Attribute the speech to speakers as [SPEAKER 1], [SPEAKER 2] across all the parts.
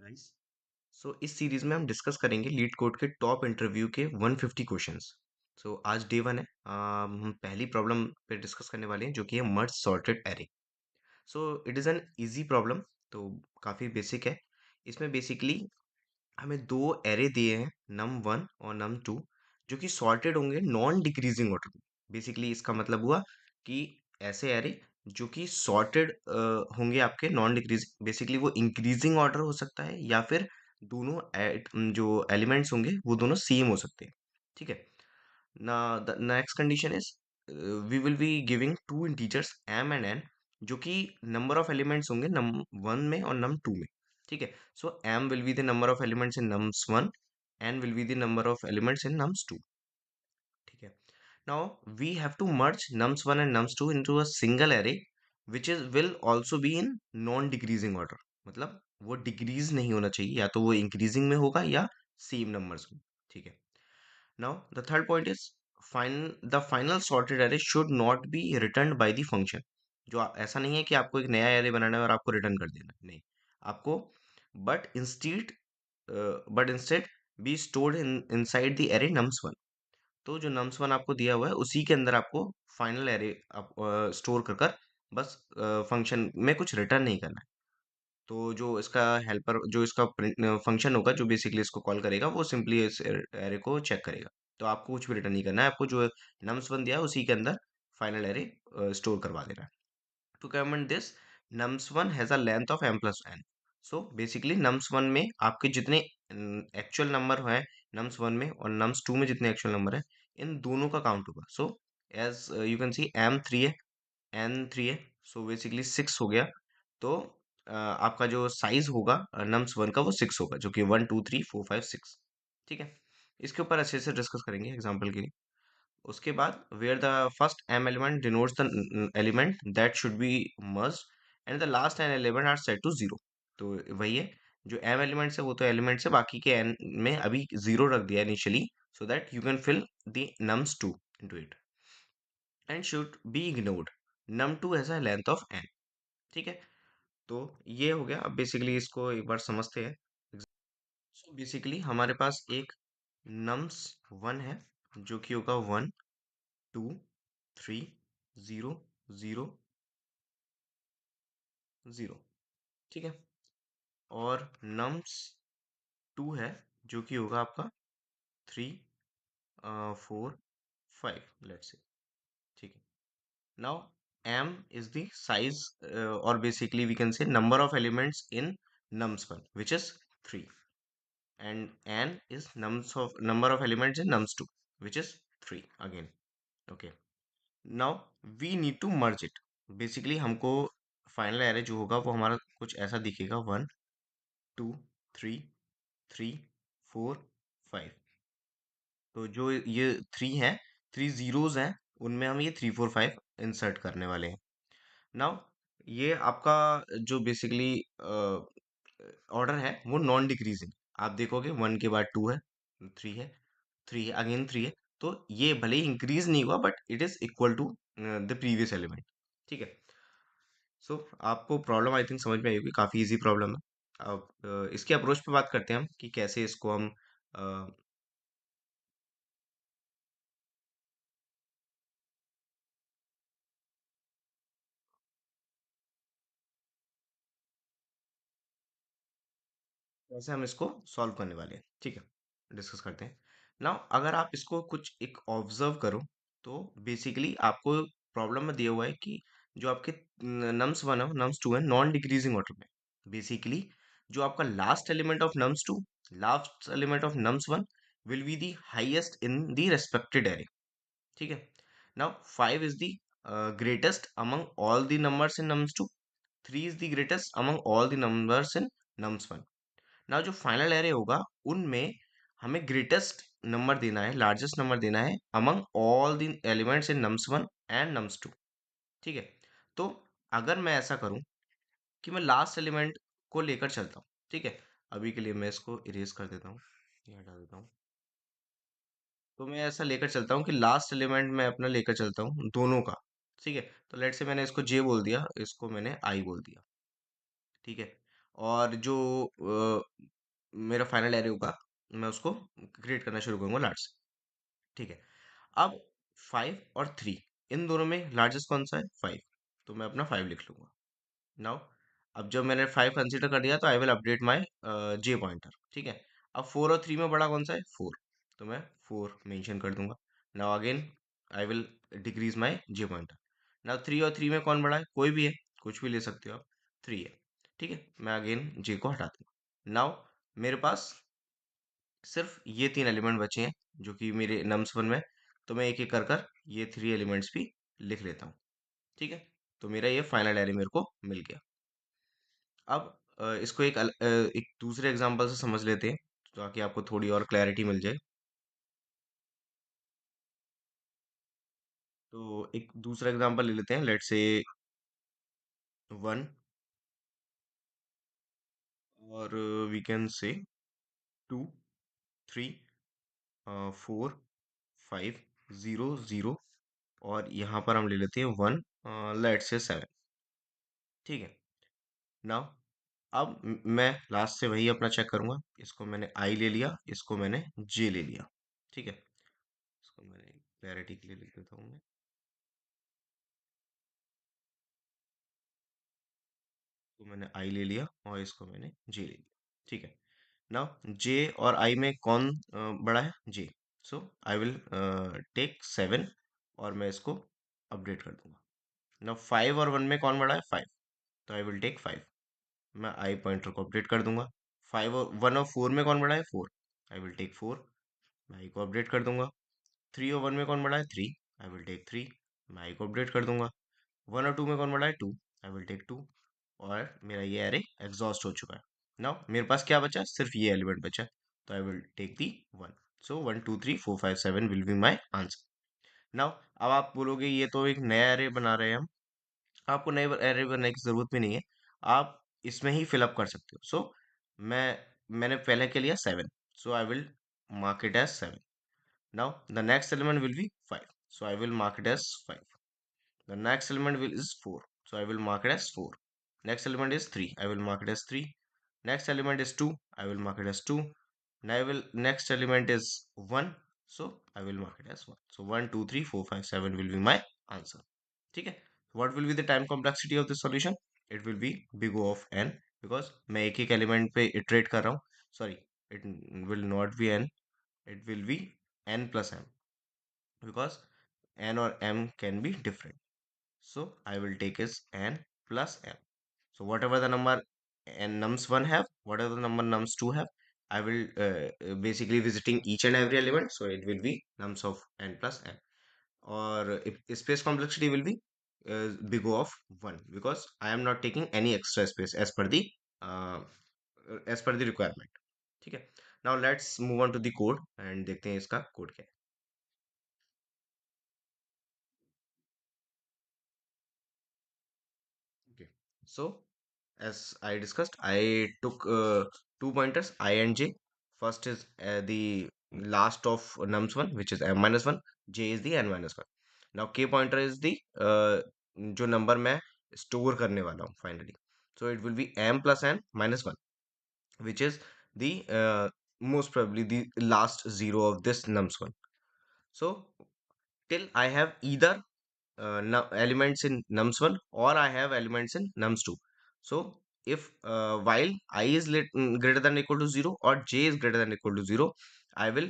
[SPEAKER 1] Guys, सो इस series में हम डिस्कस करेंगे लीड कोड के टॉप इंटरव्यू के 150 क्वेश्चंस। सो आज डे वन है। हम पहली प्रॉब्लम पे डिस्कस करने वाले हैं जो कि है merge sorted array. So it is an easy problem. तो काफ़ी बेसिक है। इसमें बेसिकली हमें दो एरे दिए हैं, नम वन और नम टू, जो कि सॉर्टेड होंगे नॉन डिक्रीजिंग ऑर्डर में। बेसिकली इसका मतलब हुआ कि ऐसे एरे जो कि सॉर्टेड होंगे आपके नॉन डिक्रीजिंग, बेसिकली वो इंक्रीजिंग ऑर्डर हो सकता है या फिर दोनों जो एलिमेंट्स होंगे वो दोनों सेम हो सकते हैं। ठीक है ना। The next condition is we will be giving two integers m and n, जो कि नंबर ऑफ एलिमेंट्स होंगे नम वन में और नम टू में। ठीक है। So m will be the number of elements in nums one, n will be the number of elements in nums two. ठीक है। Now we have to merge nums one and nums two into a single array which is will also be in non decreasing order. मतलब वो decrease नहीं होना चाहिए, या तो वो इंक्रीजिंग में होगा या सेम नंबर्स में। ठीक है। Now, the third point is the final sorted array should not be returned by the function। जो ऐसा नहीं है कि आपको एक नया array बनाना है और आपको रिटर्न कर देना है, नहीं। आपको but instead be stored in inside the array nums1। तो जो nums1 आपको दिया हुआ है उसी के अंदर आपको फाइनल array आप स्टोर कर कर बस फंक्शन में कुछ रिटर्न नहीं करना है। तो जो इसका हेल्पर, जो इसका फंक्शन होगा जो बेसिकली इसको कॉल करेगा, वो सिंपली इस एरे को चेक करेगा। तो आपको कुछ भी रिटर्न नहीं करना है, आपको जो नम्स वन दिया है उसी के अंदर फाइनल एरे स्टोर करवा देना है। To comment this, nums one has a length of m plus n। So basically nums one में आपके जितने एक्चुअल नंबर है नम्स वन में और नम्स टू में जितने एक्चुअल नंबर है, इन दोनों का काउंट होगा। So as you can see m three है, n थ्री है, सो बेसिकली सिक्स हो गया। तो आपका जो साइज होगा नम्स वन का वो सिक्स होगा, जो कि one two three four five six. ठीक है। इसके ऊपर अच्छे से डिस्कस करेंगे एग्जाम्पल के लिए। उसके बाद where the first m element denotes the element that should be merge and the last n element are set to zero. तो वही है, जो m एलिमेंट्स है वो तो एलिमेंट्स है, बाकी के n में अभी जीरो रख दिया initially, so that you can fill the nums two into it and should be ignored num two has a length of n। ठीक है। तो ये हो गया। अब बेसिकली इसको एक बार समझते हैं। सो बेसिकली हमारे पास एक नम्स वन है जो कि होगा one two three zero zero zero. ठीक है। और नम्स टू है जो कि होगा आपका three four five, let's say. ठीक है। Now m is the size or basically we can say number of elements in nums1 which is 3, and n is number of elements in nums2 which is 3 again। okay, now we need to merge it। basically हमको final array जो होगा वो हमारा कुछ ऐसा दिखेगा, one two three three four five. तो जो ये थ्री हैं, थ्री जीरोज हैं, उनमें हम ये थ्री फोर फाइव इंसर्ट करने वाले हैं। नाउ ये आपका जो बेसिकली ऑर्डर है वो नॉन डिक्रीजिंग। आप देखोगे वन के बाद टू है, थ्री है, थ्री है, अगेन थ्री है। तो ये भले ही इंक्रीज नहीं हुआ but it is equal to the previous element. ठीक है। सो आपको प्रॉब्लम आई थिंक समझ में आई होगी, काफ़ी इजी प्रॉब्लम है। अब इसके अप्रोच पे बात करते हैं हम कि कैसे इसको हम कैसे हम इसको सॉल्व करने वाले हैं। ठीक है, डिस्कस करते हैं। नाउ अगर आप इसको कुछ एक ऑब्जर्व करो, तो बेसिकली आपको प्रॉब्लम में दिया हुआ है कि जो आपके नम्स वन है नम्स टू है नॉन डिक्रीजिंग ऑर्डर में। बेसिकली जो आपका last element of nums two, last element of nums one will be the highest in the respected array. ठीक है। Now five is the greatest among all the numbers in nums to, three is the greatest among all the numbers in nums one. ना जो final array होगा उनमें हमें greatest number देना है, largest number देना है among all the elements in nums one and nums two. ठीक है। तो अगर मैं ऐसा करूं कि मैं लास्ट एलिमेंट को लेकर चलता हूं, ठीक है, अभी के लिए मैं इसको इरेज कर देता हूँ, ये हटा देता हूँ। तो मैं ऐसा लेकर चलता हूँ कि लास्ट एलिमेंट मैं अपना लेकर चलता हूँ दोनों का। ठीक है। तो लेट से मैंने इसको जे बोल दिया, इसको मैंने आई बोल दिया। ठीक है। और जो मेरा फाइनल एरे होगा मैं उसको क्रिएट करना शुरू करूंगा लार्ज से। ठीक है। अब 5 और 3, इन दोनों में लार्जेस्ट कौन सा है? 5। तो मैं अपना 5 लिख लूंगा। नाउ अब जब मैंने 5 कंसीडर कर दिया तो I will update my J pointer. ठीक है। अब 4 और 3 में बड़ा कौन सा है? 4। तो मैं 4 मेंशन कर दूंगा। Now again I will decrease my J pointer. Now 3 और 3 में कौन बड़ा है? कोई भी है, कुछ भी ले सकते हो आप। 3 है। ठीक है, मैं अगेन जे को हटा दूंगा। नाउ मेरे पास सिर्फ ये 3 एलिमेंट बचे हैं जो कि मेरे नम्स वन में। तो मैं एक एक कर कर ये 3 एलिमेंट्स भी लिख लेता हूँ। ठीक है। तो मेरा ये फाइनल एरे मेरे को मिल गया। अब इसको एक दूसरे एग्जांपल से समझ लेते हैं ताकि आपको थोड़ी और क्लैरिटी मिल जाए। तो एक दूसरा एग्जांपल ले लेते हैं, लेट्स से 1, और वी कैन से 2, 3, 4, 5, 0, 0, और यहाँ पर हम ले लेते हैं 1, लेट्स से 7। ठीक है। नाउ अब मैं लास्ट से वही अपना चेक करूंगा। इसको मैंने आई ले लिया, इसको मैंने जे ले लिया। ठीक है। इसको मैंने क्लैरिटी के लिए लिख देता हूँ मैं। तो मैंने आई ले लिया और इसको मैंने जे ले लिया। ठीक है। नाउ जे और आई में कौन बड़ा है? जे। सो आई विल टेक 7 और मैं इसको अपडेट कर दूंगा। नाउ 5 और 1 में कौन बड़ा है? 5। तो आई विल टेक 5। मैं आई पॉइंटर को अपडेट कर दूंगा। 1 और 4 में कौन बड़ा है? 4। I will take 4। मैं आई को अपडेट कर दूंगा। 3 और 1 में कौन बड़ा है? 3। I will take 3। मैं आई को अपडेट कर दूंगा। 1 और 2 में कौन बड़ा है? 2। I will take 2। और मेरा ये एरे एग्जॉस्ट हो चुका है। नाउ मेरे पास क्या बचा? सिर्फ ये एलिमेंट बचा। तो I will take the 1। So 1 2 3 4 5 7 will be my answer. Now अब आप बोलोगे ये तो एक नया एरे बना रहे हैं हम। आपको नए एरे बनाने की जरूरत भी नहीं है, आप इसमें ही फिलअप कर सकते हो। सो मैं मैंने पहले के लिया 7, so I will mark it as 7। Now the next element will be 5, so I will mark it as 5. The next element will is 4. So I will mark it as 4. Next element is 3. I will mark it as 3. Next element is 2. I will mark it as 2. Next element is 1. So I will mark it as 1. So 1, 2, 3, 4, 5, 7 will be my answer. ठीक है. What will be the time complexity of this solution? It will be big O of n, because मैं एक एक element पे iterate कर रहा हूँ. Sorry, it will not be n. It will be n plus m, because n or m can be different. So I will take is n plus m. So whatever the number n nums 1 have, whatever the number nums 2 have, I will basically visiting each and every element. So it will be nums of n plus m. Or if space complexity will be big O of 1, because I am not taking any extra space uh, as per the requirement. ठीक है। Now let's move on to the code and देखते हैं इसका code क्या है। Okay. So as I discussed, I took 2 pointers I and j. First is the last of nums one, which is m minus one. J is the n minus one. Now k pointer is the जो number मैं store करने वाला हूँ finally. So it will be m plus n minus one, which is the most probably the last zero of this nums one. So till I have either elements in nums1 or I have elements in nums2. So if while I is greater than equal to 0 or j is greater than equal to 0, I will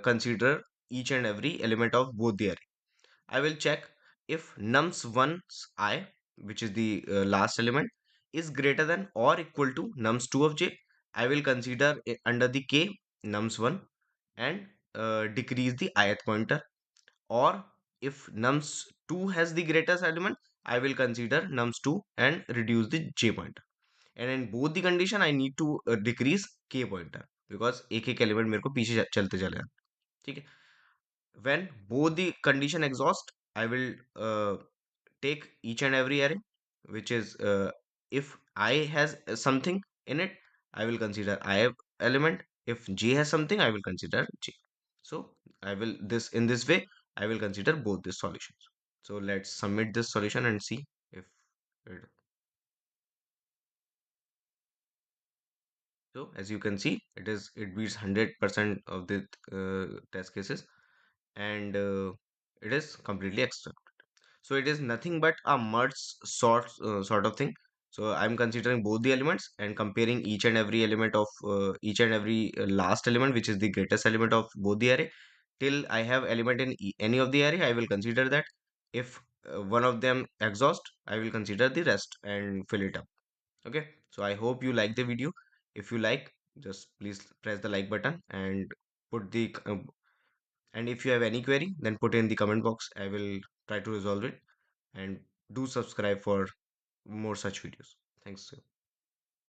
[SPEAKER 1] consider each and every element of both the array. I will check if nums1's I, which is the last element, is greater than or equal to nums2 of j. I will consider under the k nums1 and decrease the ith pointer. Or if nums2 has the greatest element, I will consider nums2 and reduce the j pointer. And in both the condition, I need to decrease k pointer, because एक एक element मेरे को पीछे चलते चले जाते. ठीक है. When both the condition exhaust, I will take each and every array, which is if I has something in it, I will consider I have element. If j has something, I will consider j. So I will this in this way I will consider both the solutions. So let's submit this solution and see if it So as you can see, it beats 100% of the test cases, and it is completely extra. So it is nothing but a merge sort of thing. So I'm considering both the elements and comparing each and every element of each and every last element, which is the greatest element of both the array. Till I have element in any of the array, I will consider that. If one of them exhaust, I will consider the rest and fill it up. Okay, so I hope you like the video. If you like, just please press the like button and put the and if you have any query, then put in the comment box. I will try to resolve it, and do subscribe for more such videos. Thanks.